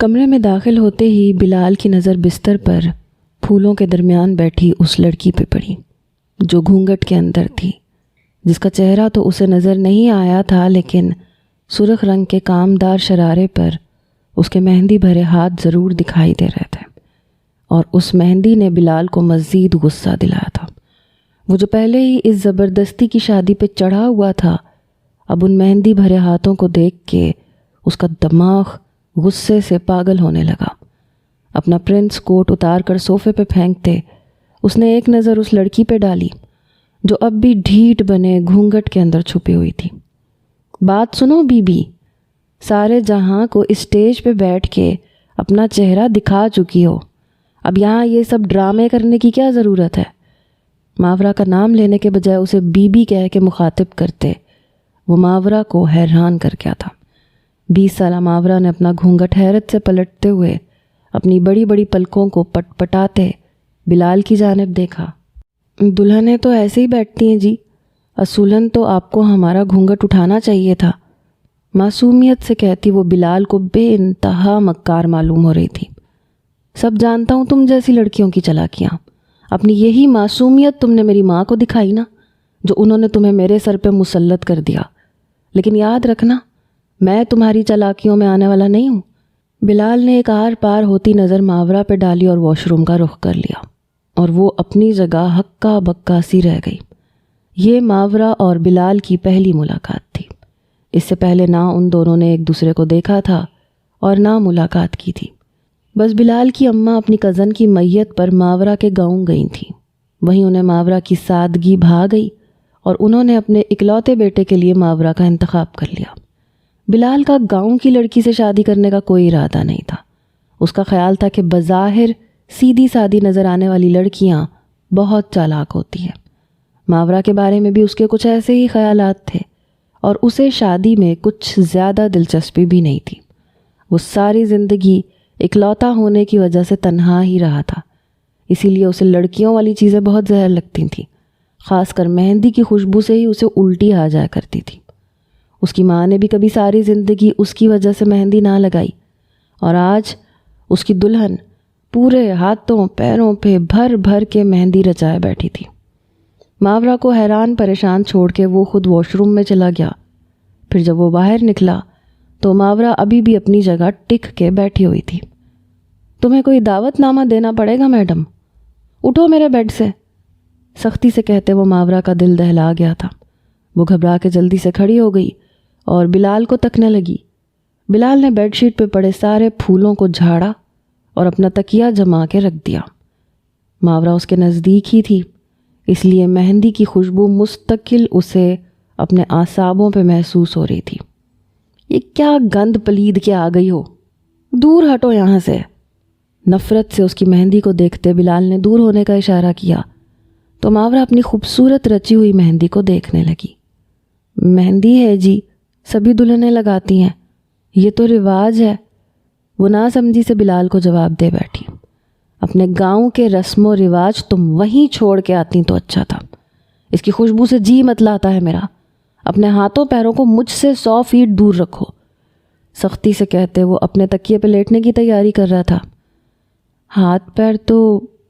کمرے میں داخل ہوتے ہی بلال کی نظر بستر پر پھولوں کے درمیان بیٹھی اس لڑکی پہ پڑی جو گھونگھٹ کے اندر تھی، جس کا چہرہ تو اسے نظر نہیں آیا تھا، لیکن سرخ رنگ کے کامدار شرارے پر اس کے مہندی بھرے ہاتھ ضرور دکھائی دے رہے تھے، اور اس مہندی نے بلال کو مزید غصہ دلایا تھا۔ وہ جو پہلے ہی اس زبردستی کی شادی پہ چڑھا ہوا تھا، اب ان مہندی بھرے ہاتھوں کو دیکھ کے اس کا دماغ غصے سے پاگل ہونے لگا۔ اپنا پرنس کوٹ اتار کر صوفے پہ پھینکتے اس نے ایک نظر اس لڑکی پہ ڈالی جو اب بھی ڈھیٹ بنے گھونگھٹ کے اندر چھپی ہوئی تھی۔ بات سنو بی بی، سارے جہاں کو اسٹیج پہ بیٹھ کے اپنا چہرہ دکھا چکی ہو، اب یہاں یہ سب ڈرامے کرنے کی کیا ضرورت ہے؟ ماورا کا نام لینے کے بجائے اسے بی بی کہہ کے مخاطب کرتے وہ ماورا کو حیران کر گیا تھا۔ 20 سالہ ماورا نے اپنا گھونگھٹ حیرت سے پلٹتے ہوئے اپنی بڑی بڑی پلکوں کو پٹ پٹاتے بلال کی جانب دیکھا۔ دلہنیں تو ایسے ہی بیٹھتی ہیں جی، اصولاً تو آپ کو ہمارا گھونگھٹ اٹھانا چاہیے تھا، معصومیت سے کہتی وہ بلال کو بے انتہا مکار معلوم ہو رہی تھی۔ سب جانتا ہوں تم جیسی لڑکیوں کی چالاکیاں، اپنی یہی معصومیت تم نے میری ماں کو دکھائی نا، جو انہوں نے تمہیں میرے سر پہ مسلط کر دیا، لیکن یاد رکھنا میں تمہاری چالاکیوں میں آنے والا نہیں ہوں۔ بلال نے ایک آر پار ہوتی نظر ماورا پہ ڈالی اور واش روم کا رخ کر لیا، اور وہ اپنی جگہ ہکا بکا سی رہ گئی۔ یہ ماورا اور بلال کی پہلی ملاقات تھی، اس سے پہلے نہ ان دونوں نے ایک دوسرے کو دیکھا تھا اور نہ ملاقات کی تھی۔ بس بلال کی اماں اپنی کزن کی میت پر ماورا کے گاؤں گئی تھیں، وہیں انہیں ماورا کی سادگی بھا گئی اور انہوں نے اپنے اکلوتے بیٹے کے لیے ماورا کا انتخاب کر لیا۔ بلال کا گاؤں کی لڑکی سے شادی کرنے کا کوئی ارادہ نہیں تھا۔ اس کا خیال تھا کہ بظاہر سیدھی سادی نظر آنے والی لڑکیاں بہت چالاک ہوتی ہیں۔ ماورا کے بارے میں بھی اس کے کچھ ایسے ہی خیالات تھے، اور اسے شادی میں کچھ زیادہ دلچسپی بھی نہیں تھی۔ وہ ساری زندگی اکلوتا ہونے کی وجہ سے تنہا ہی رہا تھا، اسی لیے اسے لڑکیوں والی چیزیں بہت زہر لگتی تھیں، خاص کر مہندی کی خوشبو سے ہی اسے الٹی آ جایا کرتی تھی۔ اس کی ماں نے بھی کبھی ساری زندگی اس کی وجہ سے مہندی نہ لگائی، اور آج اس کی دلہن پورے ہاتھوں پیروں پہ بھر بھر کے مہندی رچائے بیٹھی تھی۔ ماورا کو حیران پریشان چھوڑ کے وہ خود واش روم میں چلا گیا۔ پھر جب وہ باہر نکلا تو ماورا ابھی بھی اپنی جگہ ٹک کے بیٹھی ہوئی تھی۔ تمہیں کوئی دعوت نامہ دینا پڑے گا میڈم، اٹھو میرے بیڈ سے، سختی سے کہتے وہ ماورا کا دل دہلا گیا تھا۔ وہ گھبرا کے جلدی سے کھڑی ہو گئی اور بلال کو تکنے لگی۔ بلال نے بیڈ شیٹ پہ پڑے سارے پھولوں کو جھاڑا اور اپنا تکیہ جما کے رکھ دیا۔ ماورا اس کے نزدیک ہی تھی، اس لیے مہندی کی خوشبو مستقل اسے اپنے اعصابوں پہ محسوس ہو رہی تھی۔ یہ کیا گند پلید کے آ گئی ہو، دور ہٹو یہاں سے۔ نفرت سے اس کی مہندی کو دیکھتے بلال نے دور ہونے کا اشارہ کیا تو ماورا اپنی خوبصورت رچی ہوئی مہندی کو دیکھنے لگی۔ مہندی ہے جی، سبھی دلہنیں لگاتی ہیں، یہ تو رواج ہے، وہ نہ سمجھی سے بلال کو جواب دے بیٹھی۔ اپنے گاؤں کے رسم و رواج تم وہیں چھوڑ کے آتی تو اچھا تھا، اس کی خوشبو سے جی متلاتا ہے میرا، اپنے ہاتھوں پیروں کو مجھ سے 100 فیٹ دور رکھو، سختی سے کہتے وہ اپنے تکیے پہ لیٹنے کی تیاری کر رہا تھا۔ ہاتھ پیر تو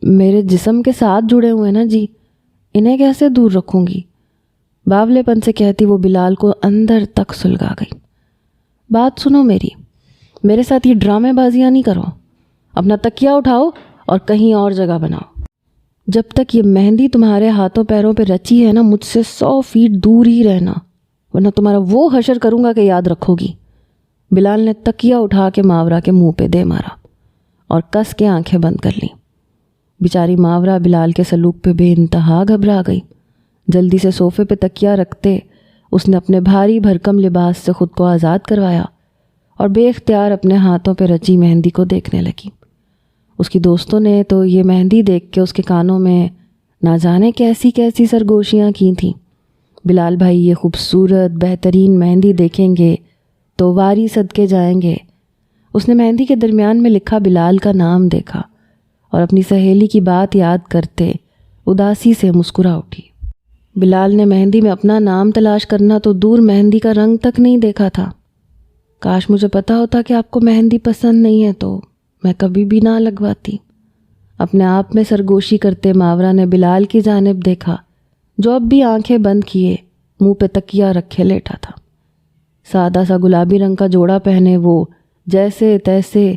میرے جسم کے ساتھ جڑے ہوئے نا جی، انہیں کیسے دور رکھوں گی؟ باولے پن سے کہتی وہ بلال کو اندر تک سلگا گئی۔ بات سنو میری، میرے ساتھ یہ ڈرامے بازیاں نہیں کرو، اپنا تکیہ اٹھاؤ اور کہیں اور جگہ بناؤ۔ جب تک یہ مہندی تمہارے ہاتھوں پیروں پہ رچی ہے نا، مجھ سے 100 فیٹ دور ہی رہنا، ورنہ تمہارا وہ حشر کروں گا کہ یاد رکھو گی۔ بلال نے تکیہ اٹھا کے ماورا کے منہ پہ دے مارا اور کس کے آنکھیں بند کر لیں۔ بیچاری ماورا بلال کے سلوک پہ بے انتہا گھبرا گئی۔ جلدی سے صوفے پہ تکیہ رکھتے اس نے اپنے بھاری بھرکم لباس سے خود کو آزاد کروایا اور بے اختیار اپنے ہاتھوں پہ رچی مہندی کو دیکھنے لگی۔ اس کی دوستوں نے تو یہ مہندی دیکھ کے اس کے کانوں میں نہ جانے کیسی کیسی سرگوشیاں کی تھیں۔ بلال بھائی یہ خوبصورت بہترین مہندی دیکھیں گے تو واری صدقے جائیں گے۔ اس نے مہندی کے درمیان میں لکھا بلال کا نام دیکھا اور اپنی سہیلی کی بات یاد کرتے اداسی سے مسکرا اٹھی۔ بلال نے مہندی میں اپنا نام تلاش کرنا تو دور مہندی کا رنگ تک نہیں دیکھا تھا۔ کاش مجھے پتا ہوتا کہ آپ کو مہندی پسند نہیں ہے تو میں کبھی بھی نہ لگواتی۔ اپنے آپ میں سرگوشی کرتے ماورا نے بلال کی جانب دیکھا جو اب بھی آنکھیں بند کیے منہ پہ تکیہ رکھے لیٹا تھا۔ سادہ سا گلابی رنگ کا جوڑا پہنے وہ جیسے تیسے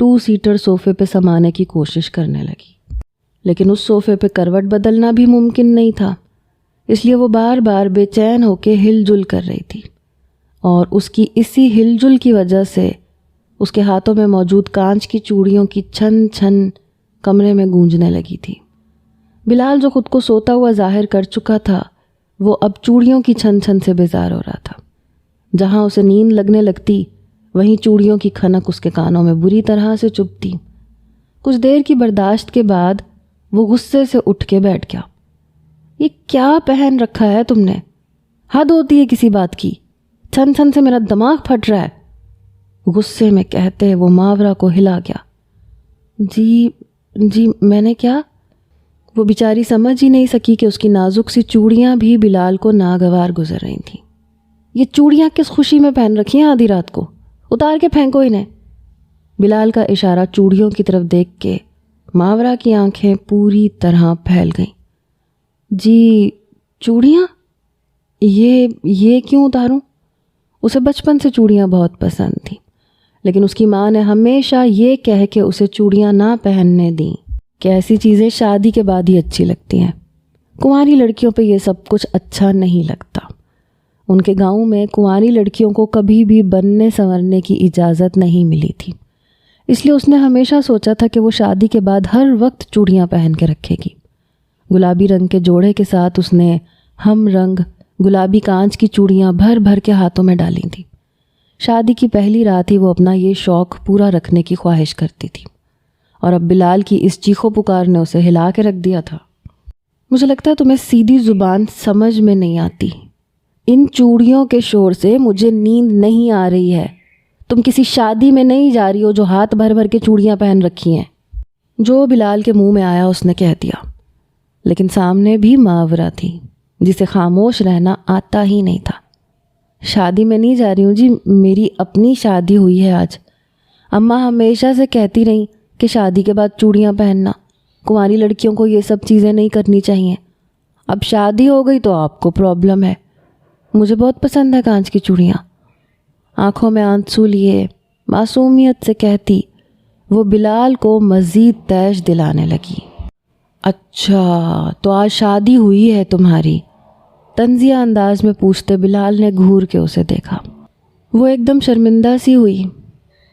2 سیٹر صوفے پہ سمانے کی کوشش کرنے لگی، لیکن اس صوفے پہ کروٹ بدلنا بھی ممکن نہیں تھا، اس لیے وہ بار بار بے چین ہو کے ہل جل کر رہی تھی، اور اس کی اسی ہل جل کی وجہ سے اس کے ہاتھوں میں موجود کانچ کی چوڑیوں کی چھن چھن کمرے میں گونجنے لگی تھی۔ بلال جو خود کو سوتا ہوا ظاہر کر چکا تھا وہ اب چوڑیوں کی چھن چھن سے بیزار ہو رہا تھا۔ جہاں اسے نیند لگنے لگتی وہیں چوڑیوں کی کھنک اس کے کانوں میں بری طرح سے چبھتی۔ کچھ دیر کی برداشت کے بعد وہ غصے سے اٹھ کے بیٹھ گیا۔ یہ کیا پہن رکھا ہے تم نے؟ حد ہوتی ہے کسی بات کی، چھن چھن سے میرا دماغ پھٹ رہا ہے، غصے میں کہتے وہ ماورا کو ہلا گیا۔ جی میں نے کیا؟ وہ بیچاری سمجھ ہی نہیں سکی کہ اس کی نازک سی چوڑیاں بھی بلال کو ناگوار گزر رہی تھیں۔ یہ چوڑیاں کس خوشی میں پہن رکھی ہیں آدھی رات کو؟ اتار کے پھینکو انہیں۔ بلال کا اشارہ چوڑیوں کی طرف دیکھ کے ماورا کی آنکھیں پوری طرح پھیل گئیں۔ جی چوڑیاں؟ یہ کیوں اتاروں؟ اسے بچپن سے چوڑیاں بہت پسند تھیں، لیکن اس کی ماں نے ہمیشہ یہ کہہ کے اسے چوڑیاں نہ پہننے دیں کہ ایسی چیزیں شادی کے بعد ہی اچھی لگتی ہیں، کنواری لڑکیوں پہ یہ سب کچھ اچھا نہیں لگتا۔ ان کے گاؤں میں کنواری لڑکیوں کو کبھی بھی بننے سنورنے کی اجازت نہیں ملی تھی، اس لیے اس نے ہمیشہ سوچا تھا کہ وہ شادی کے بعد ہر وقت چوڑیاں پہن کے رکھے گی۔ گلابی رنگ کے جوڑے کے ساتھ اس نے ہم رنگ گلابی کانچ کی چوڑیاں بھر بھر کے ہاتھوں میں ڈالی تھیں۔ شادی کی پہلی رات ہی وہ اپنا یہ شوق پورا رکھنے کی خواہش کرتی تھی، اور اب بلال کی اس چیخو پکار نے اسے ہلا کے رکھ دیا تھا۔ مجھے لگتا ہے تمہیں سیدھی زبان سمجھ میں نہیں آتی، ان چوڑیوں کے شور سے مجھے نیند نہیں آ رہی ہے۔ تم کسی شادی میں نہیں جا رہی ہو جو ہاتھ بھر بھر کے چوڑیاں پہن رکھی ہیں۔ جو بلال کے منہ میں آیا اس نے کہہ دیا، لیکن سامنے بھی ماورا تھی جسے خاموش رہنا آتا ہی نہیں تھا۔ شادی میں نہیں جا رہی ہوں جی، میری اپنی شادی ہوئی ہے آج۔ اماں ہمیشہ سے کہتی رہیں کہ شادی کے بعد چوڑیاں پہننا، کنواری لڑکیوں کو یہ سب چیزیں نہیں کرنی چاہیے۔ اب شادی ہو گئی تو آپ کو پرابلم ہے۔ مجھے بہت پسند ہے کانچ کی چوڑیاں، آنکھوں میں آنسو لیے معصومیت سے کہتی وہ بلال کو مزید تیش دلانے لگی۔ اچھا تو آج شادی ہوئی ہے تمہاری؟ طنزیہ انداز میں پوچھتے بلال نے گھور کے اسے دیکھا۔ وہ ایک دم شرمندہ سی ہوئی،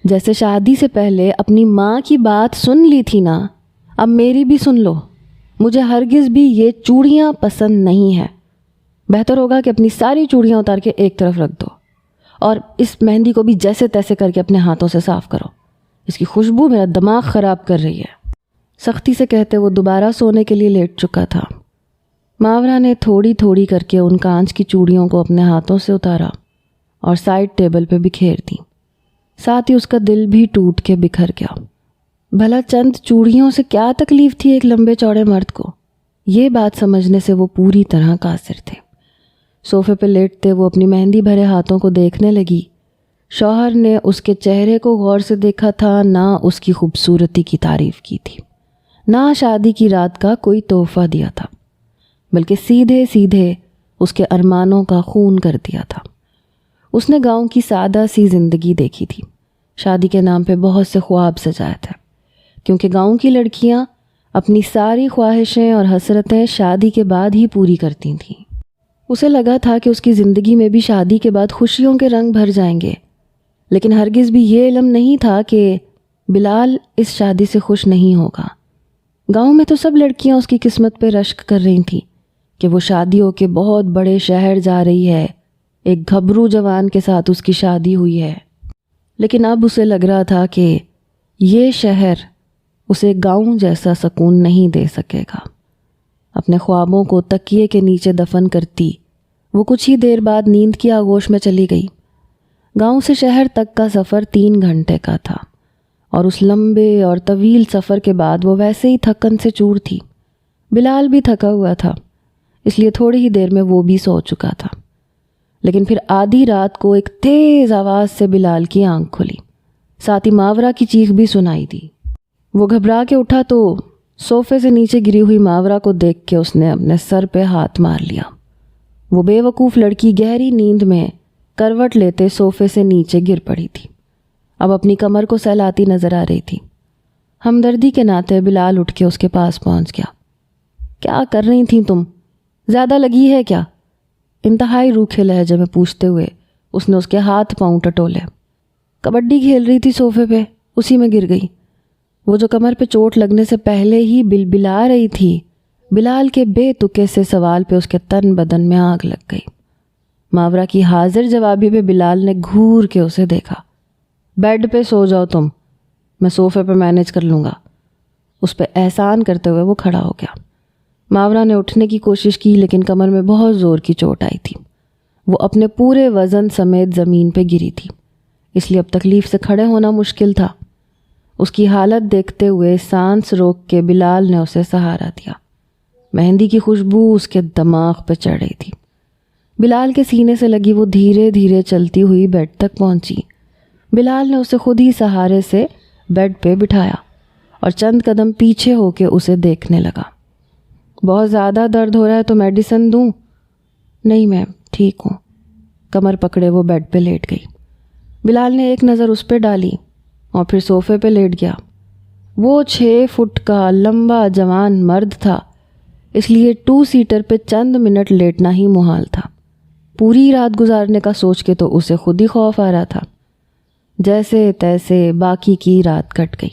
جیسے شادی سے پہلے اپنی ماں کی بات سن لی تھی نا، اب میری بھی سن لو۔ مجھے ہرگز بھی یہ چوڑیاں پسند نہیں ہیں۔ بہتر ہوگا کہ اپنی ساری چوڑیاں اتار کے ایک طرف رکھ دو، اور اس مہندی کو بھی جیسے تیسے کر کے اپنے ہاتھوں سے صاف کرو، اس کی خوشبو میرا دماغ خراب کر رہی ہے۔ سختی سے کہتے وہ دوبارہ سونے کے لیے لیٹ چکا تھا۔ ماورا نے تھوڑی تھوڑی کر کے ان کانچ کی چوڑیوں کو اپنے ہاتھوں سے اتارا اور سائڈ ٹیبل پہ بکھیر دی، ساتھ ہی اس کا دل بھی ٹوٹ کے بکھر گیا۔ بھلا چند چوڑیوں سے کیا تکلیف تھی ایک لمبے چوڑے مرد کو؟ یہ بات سمجھنے سے وہ پوری طرح قاصر تھے۔ صوفے پہ لیٹتے وہ اپنی مہندی بھرے ہاتھوں کو دیکھنے لگی۔ شوہر نے اس کے چہرے کو غور سے دیکھا تھا، نہ اس کی خوبصورتی کی تعریف کی تھی، نہ شادی کی رات کا کوئی تحفہ دیا تھا، بلکہ سیدھے سیدھے اس کے ارمانوں کا خون کر دیا تھا۔ اس نے گاؤں کی سادہ سی زندگی دیکھی تھی، شادی کے نام پہ بہت سے خواب سجائے تھے، کیونکہ گاؤں کی لڑکیاں اپنی ساری خواہشیں اور حسرتیں شادی کے بعد ہی پوری کرتی تھیں۔ اسے لگا تھا کہ اس کی زندگی میں بھی شادی کے بعد خوشیوں کے رنگ بھر جائیں گے، لیکن ہرگز بھی یہ علم نہیں تھا کہ بلال اس شادی سے خوش نہیں ہوگا۔ گاؤں میں تو سب لڑکیاں اس کی قسمت پہ رشک کر رہی تھیں کہ وہ شادی ہو کے بہت بڑے شہر جا رہی ہے، ایک گھبرو جوان کے ساتھ اس کی شادی ہوئی ہے، لیکن اب اسے لگ رہا تھا کہ یہ شہر اسے گاؤں جیسا سکون نہیں دے سکے گا۔ اپنے خوابوں کو تکیے کے نیچے دفن کرتی وہ کچھ ہی دیر بعد نیند کی آغوش میں چلی گئی۔ گاؤں سے شہر تک کا سفر 3 گھنٹے کا تھا، اور اس لمبے اور طویل سفر کے بعد وہ ویسے ہی تھکن سے چور تھی۔ بلال بھی تھکا ہوا تھا، اس لیے تھوڑی ہی دیر میں وہ بھی سو چکا تھا، لیکن پھر آدھی رات کو ایک تیز آواز سے بلال کی آنکھ کھلی، ساتھ ہی ماورا کی چیخ بھی سنائی دی۔ وہ گھبرا کے اٹھا تو صوفے سے نیچے گری ہوئی ماورا کو دیکھ کے اس نے اپنے سر پہ ہاتھ مار لیا۔ وہ بے وقوف لڑکی گہری نیند میں کروٹ لیتے صوفے سے نیچے گر پڑی تھی، اب اپنی کمر کو سہلاتی نظر آ رہی تھی۔ ہمدردی کے ناطے بلال اٹھ کے اس کے پاس پہنچ گیا۔ کیا کر رہی تھیں تم؟ زیادہ لگی ہے کیا؟ انتہائی روکھے لہجے میں پوچھتے ہوئے اس نے اس کے ہاتھ پاؤں ٹٹولے۔ کبڈی کھیل رہی تھی صوفے پہ، اسی میں گر گئی۔ وہ جو کمر پہ چوٹ لگنے سے پہلے ہی بلبلا رہی تھی، بلال کے بے تکے سے سوال پہ اس کے تن بدن میں آگ لگ گئی۔ ماورا کی حاضر جوابی پہ بلال نے گھور کے اسے دیکھا۔ بیڈ پہ سو جاؤ تم، میں صوفے پہ مینیج کر لوں گا۔ اس پہ احسان کرتے ہوئے وہ کھڑا ہو گیا۔ ماورا نے اٹھنے کی کوشش کی لیکن کمر میں بہت زور کی چوٹ آئی تھی۔ وہ اپنے پورے وزن سمیت زمین پہ گری تھی، اس لیے اب تکلیف سے کھڑے ہونا مشکل تھا۔ اس کی حالت دیکھتے ہوئے سانس روک کے بلال نے اسے سہارا دیا۔ مہندی کی خوشبو اس کے دماغ پہ چڑھ رہی تھی۔ بلال کے سینے سے لگی وہ دھیرے دھیرے چلتی ہوئی بیڈ تک پہنچی۔ بلال نے اسے خود ہی سہارے سے بیڈ پہ بٹھایا اور چند قدم پیچھے ہو کے اسے دیکھنے لگا۔ بہت زیادہ درد ہو رہا ہے تو میڈیسن دوں؟ نہیں میم، ٹھیک ہوں۔ کمر پکڑے وہ بیڈ پہ لیٹ گئی۔ بلال نے ایک نظر اس پہ ڈالی اور پھر صوفے پہ لیٹ گیا۔ وہ 6 فٹ کا لمبا جوان مرد تھا، اس لیے 2 سیٹر پہ چند منٹ لیٹنا ہی محال تھا۔ پوری رات گزارنے کا سوچ کے تو اسے خود ہی خوف آ رہا تھا۔ جیسے تیسے باقی کی رات کٹ گئی۔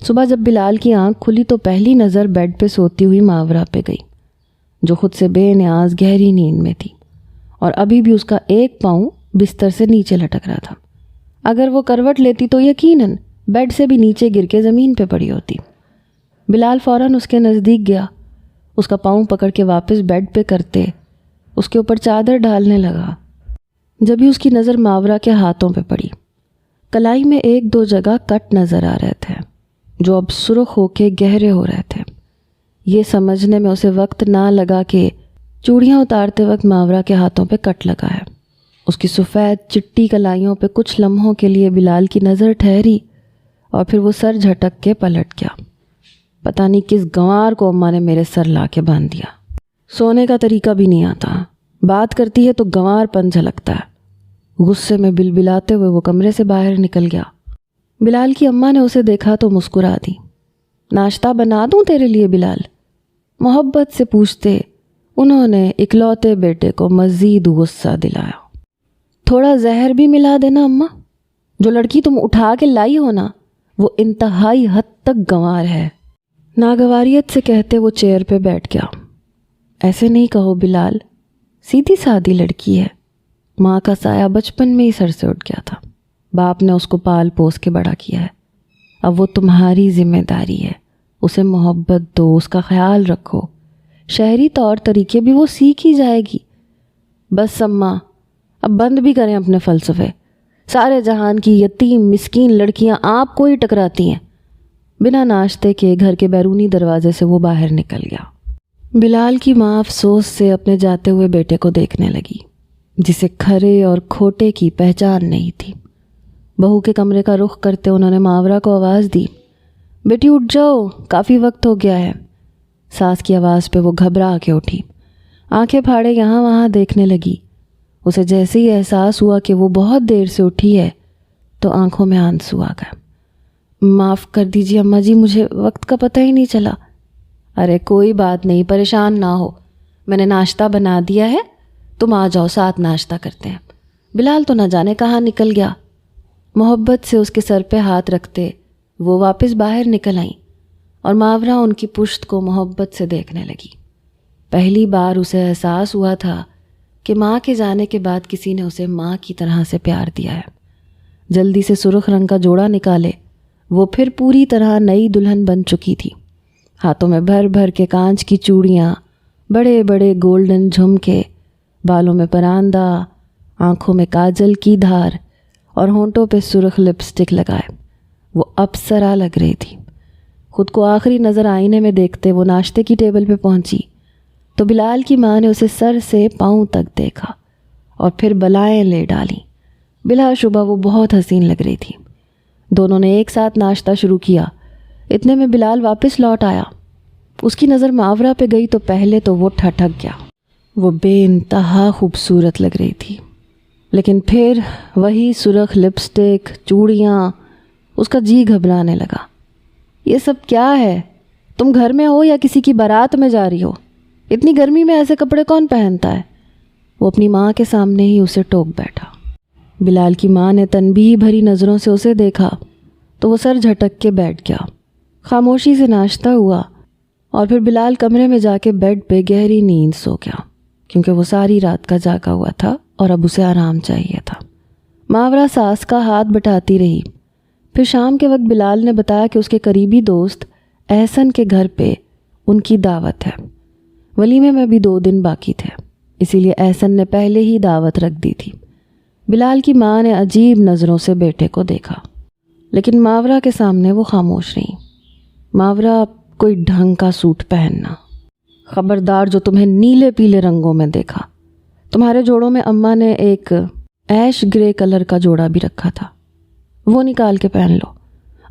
صبح جب بلال کی آنکھ کھلی تو پہلی نظر بیڈ پہ سوتی ہوئی ماورا پہ گئی، جو خود سے بے نیاز گہری نیند میں تھی اور ابھی بھی اس کا ایک پاؤں بستر سے نیچے لٹک رہا تھا۔ اگر وہ کروٹ لیتی تو یقیناً بیڈ سے بھی نیچے گر کے زمین پہ پڑی ہوتی۔ بلال فوراً اس کے نزدیک گیا، اس کا پاؤں پکڑ کے واپس بیڈ پہ کرتے اس کے اوپر چادر ڈالنے لگا۔ جب ہی اس کی نظر ماورا کے ہاتھوں پہ پڑی، کلائی میں 1-2 جگہ کٹ نظر آ رہے تھے جو اب سرخ ہو کے گہرے ہو رہے تھے۔ یہ سمجھنے میں اسے وقت نہ لگا کہ چوڑیاں اتارتے وقت ماورا کے ہاتھوں پہ کٹ لگا ہے۔ اس کی سفید چٹی کلائیوں پہ کچھ لمحوں کے لیے بلال کی نظر ٹھہری اور پھر وہ سر جھٹک کے پلٹ گیا۔ پتہ نہیں کس گنوار کو اماں نے میرے سر لا کے باندھ دیا۔ سونے کا طریقہ بھی نہیں آتا، بات کرتی ہے تو گنوار پن جھلکتا ہے۔ غصے میں بلبلاتے ہوئے وہ کمرے سے باہر نکل گیا۔ بلال کی اماں نے اسے دیکھا تو مسکرا دی۔ ناشتہ بنا دوں تیرے لیے بلال؟ محبت سے پوچھتے انہوں نے اکلوتے بیٹے کو مزید غصہ دلایا۔ تھوڑا زہر بھی ملا دینا اماں، جو لڑکی تم اٹھا کے لائی ہو نا وہ انتہائی حد تک گنوار ہے۔ ناگواریت سے کہتے وہ چیئر پہ بیٹھ گیا۔ ایسے نہیں کہو بلال، سیدھی سادھی لڑکی ہے۔ ماں کا سایہ بچپن میں ہی سر سے اٹھ گیا تھا، باپ نے اس کو پال پوس کے بڑا کیا ہے، اب وہ تمہاری ذمہ داری ہے، اسے محبت دو، اس کا خیال رکھو، شہری طور طریقے بھی وہ سیکھ ہی جائے گی۔ بس اماں اب بند بھی کریں اپنے فلسفے، سارے جہان کی یتیم مسکین لڑکیاں آپ کو ہی ٹکراتی ہیں۔ بنا ناشتے کے گھر کے بیرونی دروازے سے وہ باہر نکل گیا۔ بلال کی ماں افسوس سے اپنے جاتے ہوئے بیٹے کو دیکھنے لگی، جسے کھرے اور کھوٹے کی پہچان نہیں تھی۔ بہو کے کمرے کا رخ کرتے انہوں نے ماورا کو آواز دی، بیٹی اٹھ جاؤ، کافی وقت ہو گیا ہے۔ ساس کی آواز پہ وہ گھبرا کے اٹھی، آنکھیں پھاڑے یہاں وہاں دیکھنے لگی۔ اسے جیسے ہی احساس ہوا کہ وہ بہت دیر سے اٹھی ہے تو آنکھوں میں آنسو آ گئے۔ معاف کر دیجیے اماں جی، مجھے وقت کا پتہ ہی نہیں چلا۔ ارے کوئی بات نہیں، پریشان نہ ہو، میں نے ناشتہ بنا دیا ہے، تم آ جاؤ ساتھ ناشتہ کرتے ہیں۔ بلال تو نہ جانے کہاں نکل گیا۔ محبت سے اس کے سر پہ ہاتھ رکھتے وہ واپس باہر نکل آئیں اور ماورا ان کی پشت کو محبت سے دیکھنے لگی۔ پہلی بار اسے احساس ہوا تھا کہ ماں کے جانے کے بعد کسی نے اسے ماں کی طرح سے پیار دیا ہے۔ جلدی سے سرخ رنگ کا جوڑا نکالے، وہ پھر پوری طرح نئی دلہن بن چکی تھی۔ ہاتھوں میں بھر بھر کے کانچ کی چوڑیاں، بڑے بڑے گولڈن جھمکے، بالوں میں پراندہ، آنکھوں میں کاجل کی دھار اور ہونٹوں پہ سرخ لپسٹک لگائے وہ اپسرا لگ رہی تھی۔ خود کو آخری نظر آئینے میں دیکھتے وہ ناشتے کی ٹیبل پہ پہنچی تو بلال کی ماں نے اسے سر سے پاؤں تک دیکھا اور پھر بلائیں لے ڈالیں۔ بلا شبہ وہ بہت حسین لگ رہی تھی۔ دونوں نے ایک ساتھ ناشتہ شروع کیا۔ اتنے میں بلال واپس لوٹ آیا۔ اس کی نظر ماورا پہ گئی تو پہلے تو وہ ٹھٹک گیا۔ وہ بے انتہا خوبصورت لگ رہی تھی، لیکن پھر وہی سرخ لپسٹک، چوڑیاں، اس کا جی گھبرانے لگا۔ یہ سب کیا ہے؟ تم گھر میں ہو یا کسی کی بارات میں جا رہی ہو؟ اتنی گرمی میں ایسے کپڑے کون پہنتا ہے؟ وہ اپنی ماں کے سامنے ہی اسے ٹوک بیٹھا۔ بلال کی ماں نے تنبیہ بھری نظروں سے اسے دیکھا تو وہ سر جھٹک کے بیٹھ گیا۔ خاموشی سے ناشتہ ہوا اور پھر بلال کمرے میں جا کے بیڈ پہ گہری نیند سو گیا، کیونکہ وہ ساری رات کا جاگا ہوا تھا اور اب اسے آرام چاہیے تھا۔ ماورا ساس کا ہاتھ بٹاتی رہی۔ پھر شام کے وقت بلال نے بتایا کہ اس کے قریبی دوست احسن کے گھر پہ ان کی دعوت ہے۔ ولیمے میں بھی 2 دن باقی تھے، اسی لیے احسن نے پہلے ہی دعوت رکھ دی تھی۔ بلال کی ماں نے عجیب نظروں سے بیٹے کو دیکھا، لیکن ماورا کے سامنے وہ خاموش رہی۔ ماورا، کوئی ڈھنگ کا سوٹ پہننا، خبردار جو تمہیں نیلے پیلے رنگوں میں دیکھا۔ تمہارے جوڑوں میں اماں نے ایک ایش گرے کلر کا جوڑا بھی رکھا تھا، وہ نکال کے پہن لو،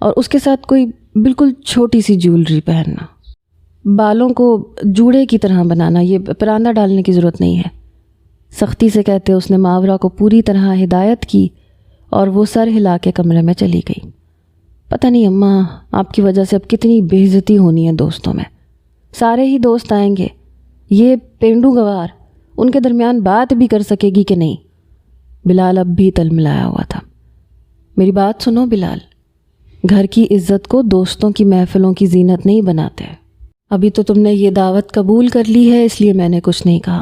اور اس کے ساتھ کوئی بالکل چھوٹی سی جیولری پہننا۔ بالوں کو جوڑے کی طرح بنانا، یہ پراندہ ڈالنے کی ضرورت نہیں ہے، سختی سے کہتے اس نے ماورا کو پوری طرح ہدایت کی اور وہ سر ہلا کے کمرے میں چلی گئی۔ پتہ نہیں اماں، آپ کی وجہ سے اب کتنی بے عزتی ہونی ہے دوستوں میں، سارے ہی دوست آئیں گے، یہ پینڈو گوار ان کے درمیان بات بھی کر سکے گی کہ نہیں؟ بلال اب بھی تلملایا ہوا تھا۔ میری بات سنو بلال، گھر کی عزت کو دوستوں کی محفلوں کی زینت نہیں بناتے۔ ابھی تو تم نے یہ دعوت قبول کر لی ہے، اس لیے میں نے کچھ نہیں کہا،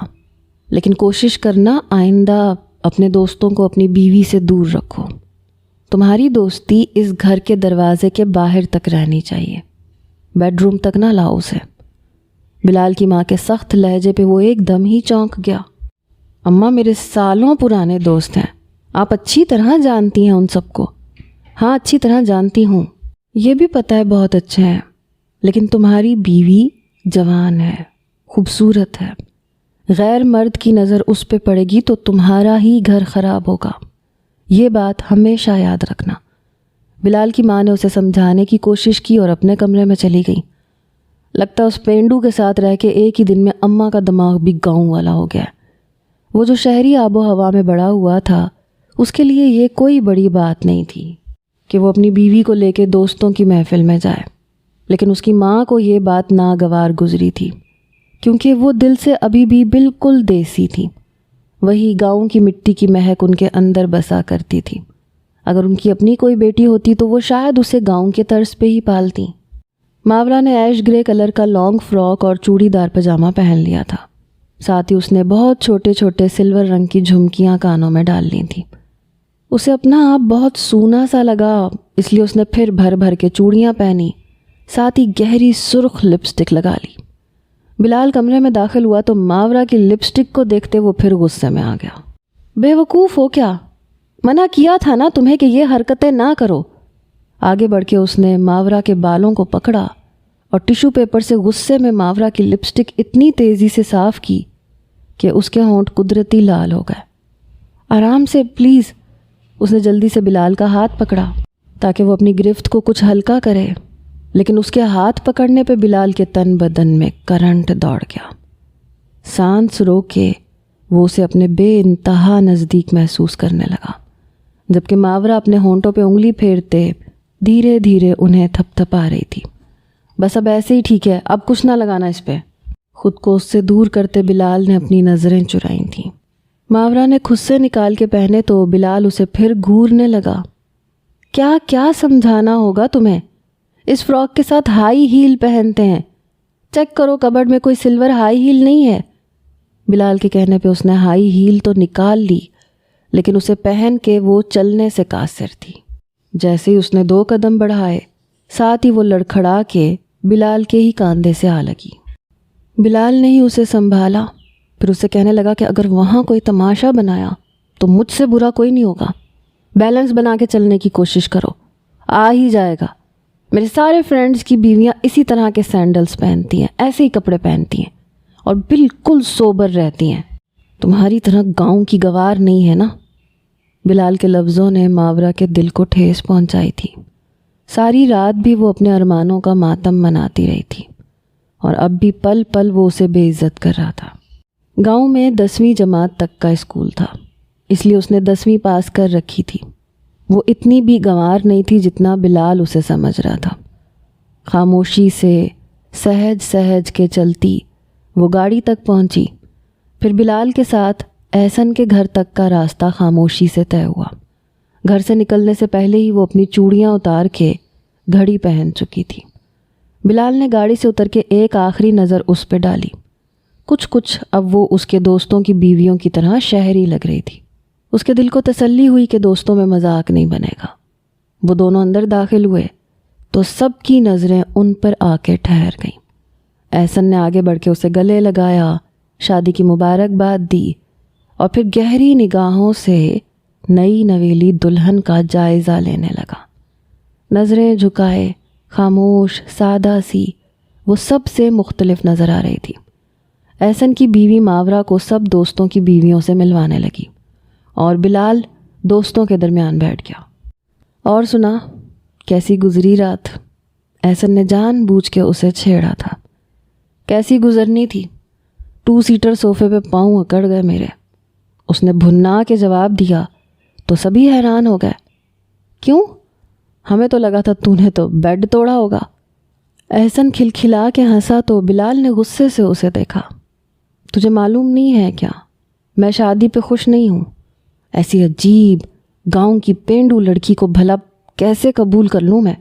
لیکن کوشش کرنا آئندہ اپنے دوستوں کو اپنی بیوی سے دور رکھو۔ تمہاری دوستی اس گھر کے دروازے کے باہر تک رہنی چاہیے، بیڈ روم تک نہ لاؤ اسے۔ بلال کی ماں کے سخت لہجے پہ وہ ایک دم ہی چونک گیا۔ اماں، میرے سالوں پرانے دوست ہیں، آپ اچھی طرح جانتی ہیں ان سب کو۔ ہاں، اچھی طرح جانتی ہوں، یہ بھی پتہ ہے بہت اچھے ہیں، لیکن تمہاری بیوی جوان ہے، خوبصورت ہے، غیر مرد کی نظر اس پہ پڑے گی تو تمہارا ہی گھر خراب ہوگا، یہ بات ہمیشہ یاد رکھنا۔ بلال کی ماں نے اسے سمجھانے کی کوشش کی اور اپنے کمرے میں چلی گئی۔ لگتا اس پینڈو کے ساتھ رہ کے ایک ہی دن میں اماں کا دماغ بھی گاؤں والا ہو گیا۔ وہ جو شہری آب و ہوا میں بڑا ہوا تھا، اس کے لیے یہ کوئی بڑی بات نہیں تھی کہ وہ اپنی بیوی کو لے کے دوستوں کی محفل میں جائے، لیکن اس کی ماں کو یہ بات ناگوار گزری تھی، کیونکہ وہ دل سے ابھی بھی بالکل دیسی تھی۔ وہی گاؤں کی مٹی کی مہک ان کے اندر بسا کرتی تھی۔ اگر ان کی اپنی کوئی بیٹی ہوتی تو وہ شاید اسے گاؤں کے طرز پہ ہی پالتی۔ ماورا نے ایش گرے کلر کا لانگ فراک اور چوڑی دار پاجامہ پہن لیا تھا، ساتھ ہی اس نے بہت چھوٹے چھوٹے سلور رنگ کی جھمکیاں کانوں میں ڈال لی تھیں۔ اسے اپنا آپ بہت سونا سا لگا، اس لیے اس نے پھر بھر بھر کے چوڑیاں پہنی، ساتھ ہی گہری سرخ لپسٹک لگا لی۔ بلال کمرے میں داخل ہوا تو ماورا کی لپسٹک کو دیکھتے وہ پھر غصے میں آ گیا۔ بے وقوف ہو کیا؟ منع کیا تھا نا تمہیں کہ یہ حرکتیں نہ کرو۔ آگے بڑھ کے اس نے ماورا کے بالوں کو پکڑا اور ٹیشو پیپر سے غصے میں ماورا کی لپسٹک اتنی تیزی سے صاف کی کہ اس کے ہونٹ قدرتی لال ہو گئے۔ آرام سے پلیز، اس نے جلدی سے بلال کا ہاتھ پکڑا تاکہ وہ اپنی گرفت کو کچھ ہلکا کرے، لیکن اس کے ہاتھ پکڑنے پہ بلال کے تن بدن میں کرنٹ دوڑ گیا۔ سانس روک کے وہ اسے اپنے بے انتہا نزدیک محسوس کرنے لگا، جبکہ ماورا اپنے ہونٹوں پہ انگلی پھیرتے دھیرے دھیرے انہیں تھپ تھپا رہی تھی۔ بس اب ایسے ہی ٹھیک ہے، اب کچھ نہ لگانا اس پہ۔ خود کو اس سے دور کرتے بلال نے اپنی نظریں چرائیں تھیں۔ ماورا نے خود سے نکال کے پہنے تو بلال اسے پھر گھورنے لگا۔ کیا کیا سمجھانا ہوگا تمہیں؟ اس فراک کے ساتھ ہائی ہیل پہنتے ہیں، چیک کرو کبرڈ میں کوئی سلور ہائی ہیل نہیں ہے۔ بلال کے کہنے پہ اس نے ہائی ہیل تو نکال لی، لیکن اسے پہن کے وہ چلنے سے قاصر تھی۔ جیسے ہی اس نے 2 قدم بڑھائے، ساتھ ہی وہ لڑکھڑا کے بلال کے ہی کاندھے سے آ لگی۔ بلال نے ہی اسے سنبھالا، پھر اسے کہنے لگا کہ اگر وہاں کوئی تماشا بنایا تو مجھ سے برا کوئی نہیں ہوگا۔ بیلنس بنا کے چلنے کی کوشش کرو، آ ہی جائے گا۔ میرے سارے فرینڈز کی بیویاں اسی طرح کے سینڈلز پہنتی ہیں، ایسے ہی کپڑے پہنتی ہیں اور بالکل سوبر رہتی ہیں۔ تمہاری طرح گاؤں کی گوار نہیں ہے نا۔ بلال کے لفظوں نے ماورا کے دل کو ٹھیس پہنچائی تھی۔ ساری رات بھی وہ اپنے ارمانوں کا ماتم مناتی رہی تھی، اور اب بھی پل پل وہ اسے بے عزت کر رہا تھا۔ گاؤں میں 10ویں جماعت تک کا اسکول تھا، اس لیے اس نے 10ویں پاس کر رکھی تھی۔ وہ اتنی بھی گنوار نہیں تھی جتنا بلال اسے سمجھ رہا تھا۔ خاموشی سے سہج سہج کے چلتی وہ گاڑی تک پہنچی، پھر بلال کے ساتھ احسن کے گھر تک کا راستہ خاموشی سے طے ہوا۔ گھر سے نکلنے سے پہلے ہی وہ اپنی چوڑیاں اتار کے گھڑی پہن چکی تھی۔ بلال نے گاڑی سے اتر کے ایک آخری نظر اس پہ ڈالی۔ کچھ اب وہ اس کے دوستوں کی بیویوں کی طرح شہری لگ رہی تھی۔ اس کے دل کو تسلی ہوئی کہ دوستوں میں مذاق نہیں بنے گا۔ وہ دونوں اندر داخل ہوئے تو سب کی نظریں ان پر آ کے ٹھہر گئیں۔ احسن نے آگے بڑھ کے اسے گلے لگایا، شادی کی مبارکباد دی، اور پھر گہری نگاہوں سے نئی نویلی دلہن کا جائزہ لینے لگا۔ نظریں جھکائے، خاموش، سادہ سی، وہ سب سے مختلف نظر آ رہی تھی۔ احسن کی بیوی ماورا کو سب دوستوں کی بیویوں سے ملوانے لگی، اور بلال دوستوں کے درمیان بیٹھ گیا۔ اور سنا، کیسی گزری رات؟ احسن نے جان بوجھ کے اسے چھیڑا تھا۔ کیسی گزرنی تھی؟ 2 سیٹر صوفے پہ پاؤں اکڑ گئے میرے۔ اس نے بھنا کے جواب دیا تو سبھی حیران ہو گئے۔ کیوں؟ ہمیں تو لگا تھا تو نے تو بیڈ توڑا ہوگا۔ احسن کھلکھلا کے ہنسا تو بلال نے غصے سے اسے دیکھا۔ تجھے معلوم نہیں ہے کیا، میں شادی پہ خوش نہیں ہوں۔ ایسی عجیب گاؤں کی پینڈو لڑکی کو بھلا کیسے قبول کر لوں میں؟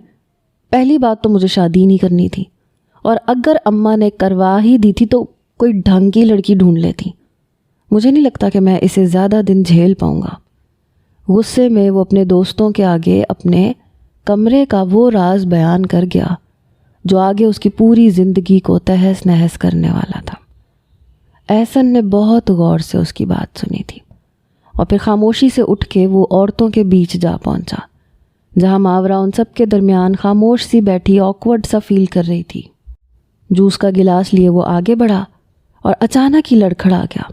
پہلی بات تو مجھے شادی نہیں کرنی تھی، اور اگر اماں نے کروا ہی دی تھی تو کوئی ڈھنگ کی لڑکی ڈھونڈ لیتی۔ مجھے نہیں لگتا کہ میں اسے زیادہ دن جھیل پاؤں گا۔ غصے میں وہ اپنے دوستوں کے آگے اپنے کمرے کا وہ راز بیان کر گیا جو آگے اس کی پوری زندگی کو تہس نہس کرنے والا تھا۔ احسن نے بہت غور سے اس کی بات سنی تھی، اور پھر خاموشی سے اٹھ کے وہ عورتوں کے بیچ جا پہنچا، جہاں ماورا ان سب کے درمیان خاموش سی بیٹھی آکورڈ سا فیل کر رہی تھی۔ جوس کا گلاس لیے وہ آگے بڑھا اور اچانک ہی لڑکھڑا گیا۔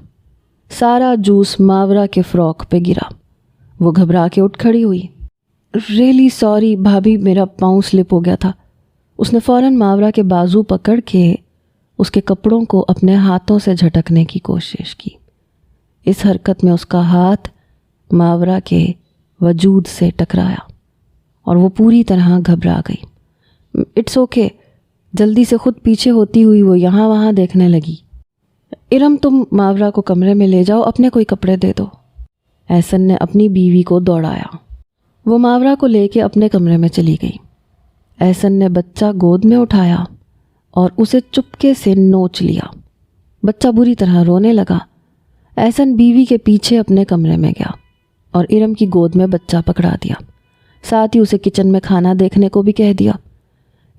سارا جوس ماورا کے فراک پہ گرا۔ وہ گھبرا کے اٹھ کھڑی ہوئی۔ ریئلی سوری بھابھی، میرا پاؤں سلپ ہو گیا تھا۔ اس نے فوراً ماورا کے بازو پکڑ کے اس کے کپڑوں کو اپنے ہاتھوں سے جھٹکنے کی کوشش کی۔ اس حرکت میں اس کا ہاتھ ماورا کے وجود سے ٹکرایا اور وہ پوری طرح گھبرا گئی۔ اٹس اوکے، جلدی سے خود پیچھے ہوتی ہوئی وہ یہاں وہاں دیکھنے لگی۔ ارم، تم ماورا کو کمرے میں لے جاؤ، اپنے کوئی کپڑے دے دو۔ احسن نے اپنی بیوی کو دوڑایا۔ وہ ماورا کو لے کے اپنے کمرے میں چلی گئی۔ احسن نے بچہ گود میں اٹھایا اور اسے چپکے سے نوچ لیا۔ بچہ بری طرح رونے لگا۔ احسن بیوی کے پیچھے اپنے کمرے میں گیا اور ارم کی گود میں بچہ پکڑا دیا، ساتھ ہی اسے کچن میں کھانا دیکھنے کو بھی کہہ دیا۔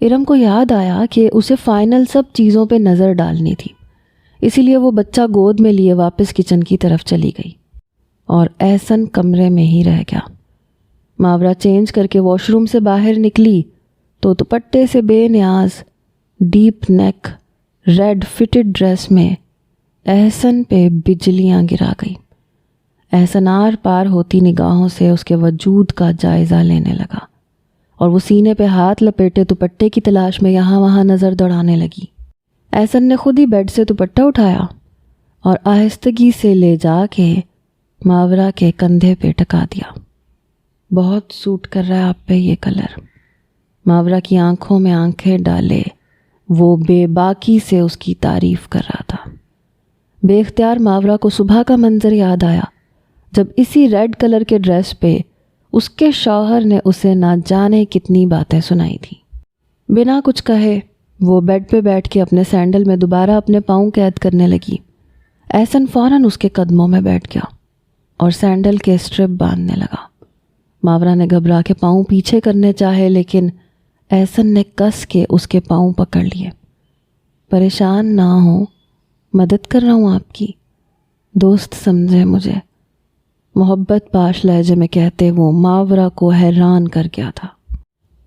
ارم کو یاد آیا کہ اسے فائنل سب چیزوں پہ نظر ڈالنی تھی، اسی لیے وہ بچہ گود میں لیے واپس کچن کی طرف چلی گئی، اور احسن کمرے میں ہی رہ گیا۔ ماورا چینج کر کے واش روم سے باہر نکلی تو دوپٹے سے بے نیاز ڈیپ نیک ریڈ فٹڈ ڈریس میں احسن پہ بجلیاں گرا گئی۔ احسن آر پار ہوتی نگاہوں سے اس کے وجود کا جائزہ لینے لگا، اور وہ سینے پہ ہاتھ لپیٹے دوپٹے کی تلاش میں یہاں وہاں نظر دوڑانے لگی۔ احسن نے خود ہی بیڈ سے دوپٹہ اٹھایا اور آہستگی سے لے جا کے ماورا کے کندھے پہ ٹکا دیا۔ بہت سوٹ کر رہا ہے آپ پہ یہ کلر۔ ماورا کی آنکھوں میں آنکھیں ڈالے وہ بے باکی سے اس کی تعریف کر رہا تھا۔ بے اختیار ماورا کو صبح کا منظر یاد آیا جب اسی ریڈ کلر کے ڈریس پہ اس کے شوہر نے اسے نہ جانے کتنی باتیں سنائی تھیں۔ بنا کچھ کہے وہ بیڈ پہ بیٹھ کے اپنے سینڈل میں دوبارہ اپنے پاؤں قید کرنے لگی۔ احسن فوراً اس کے قدموں میں بیٹھ گیا اور سینڈل کے اسٹرپ باندھنے لگا۔ ماورا نے گھبرا کے پاؤں پیچھے کرنے چاہے، لیکن احسن نے کس کے اس کے پاؤں پکڑ لیے۔ پریشان نہ ہو، مدد کر رہا ہوں آپ کی، دوست سمجھے مجھے، محبت پاش لہجے میں کہتے وہ ماورا کو حیران کر گیا تھا۔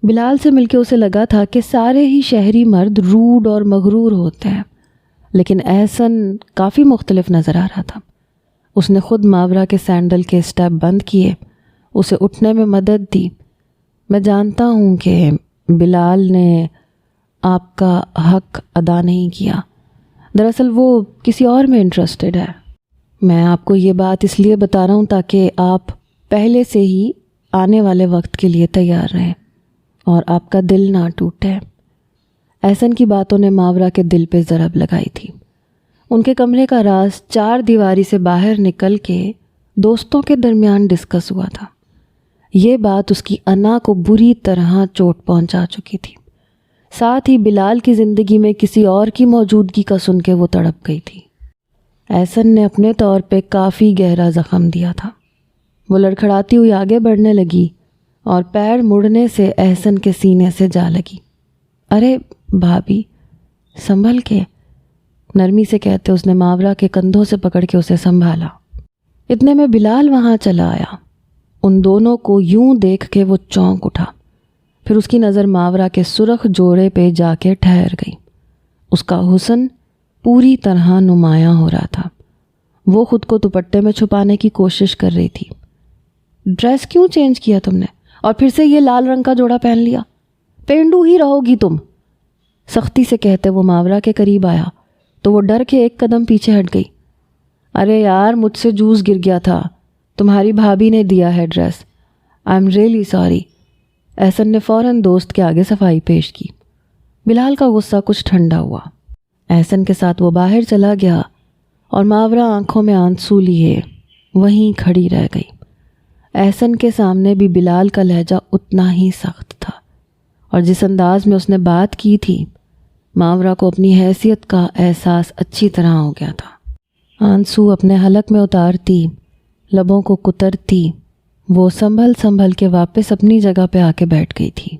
بلال سے مل کے اسے لگا تھا کہ سارے ہی شہری مرد روڈ اور مغرور ہوتے ہیں، لیکن احسن کافی مختلف نظر آ رہا تھا۔ اس نے خود ماورا کے سینڈل کے اسٹیپ بند کیے، اسے اٹھنے میں مدد دی۔ میں جانتا ہوں کہ بلال نے آپ کا حق ادا نہیں کیا، دراصل وہ کسی اور میں انٹرسٹڈ ہے۔ میں آپ کو یہ بات اس لیے بتا رہا ہوں تاکہ آپ پہلے سے ہی آنے والے وقت کے لیے تیار رہیں اور آپ کا دل نہ ٹوٹے۔ احسن کی باتوں نے ماورا کے دل پہ ضرب لگائی تھی۔ ان کے کمرے کا راز 4 دیواری سے باہر نکل کے دوستوں کے درمیان ڈسکس ہوا تھا۔ یہ بات اس کی انا کو بری طرح چوٹ پہنچا چکی تھی، ساتھ ہی بلال کی زندگی میں کسی اور کی موجودگی کا سن کے وہ تڑپ گئی تھی۔ احسن نے اپنے طور پہ کافی گہرا زخم دیا تھا۔ وہ لڑکھڑاتی ہوئی آگے بڑھنے لگی اور پیر مڑنے سے احسن کے سینے سے جا لگی۔ ارے بھابھی سنبھل کے، نرمی سے کہتے اس نے ماورا کے کندھوں سے پکڑ کے اسے سنبھالا۔ اتنے میں بلال وہاں چلا آیا۔ ان دونوں کو یوں دیکھ کے وہ چونک اٹھا، پھر اس کی نظر ماورا کے سرخ جوڑے پہ جا کے ٹھہر گئی۔ اس کا حسن پوری طرح نمایاں ہو رہا تھا۔ وہ خود کو دوپٹے میں چھپانے کی کوشش کر رہی تھی۔ ڈریس کیوں چینج کیا تم نے؟ اور پھر سے یہ لال رنگ کا جوڑا پہن لیا؟ پینڈو ہی رہو گی تم، سختی سے کہتے وہ ماورا کے قریب آیا تو وہ ڈر کے ایک قدم پیچھے ہٹ گئی۔ ارے یار مجھ سے جوس گر گیا تھا، تمہاری بھابھی نے دیا ہے dress, I am really sorry. Ahsan نے فوراً دوست کے آگے صفائی پیش کی۔ بلال کا غصہ کچھ ٹھنڈا ہوا۔ احسن کے ساتھ وہ باہر چلا گیا اور ماورا آنکھوں میں آنسو لیے وہیں کھڑی رہ گئی۔ احسن کے سامنے بھی بلال کا لہجہ اتنا ہی سخت تھا، اور جس انداز میں اس نے بات کی تھی ماورا کو اپنی حیثیت کا احساس اچھی طرح ہو گیا تھا۔ آنسو اپنے حلق میں اتارتی، لبوں کو کترتی، وہ سنبھل کے واپس اپنی جگہ پہ آ کے بیٹھ گئی تھی۔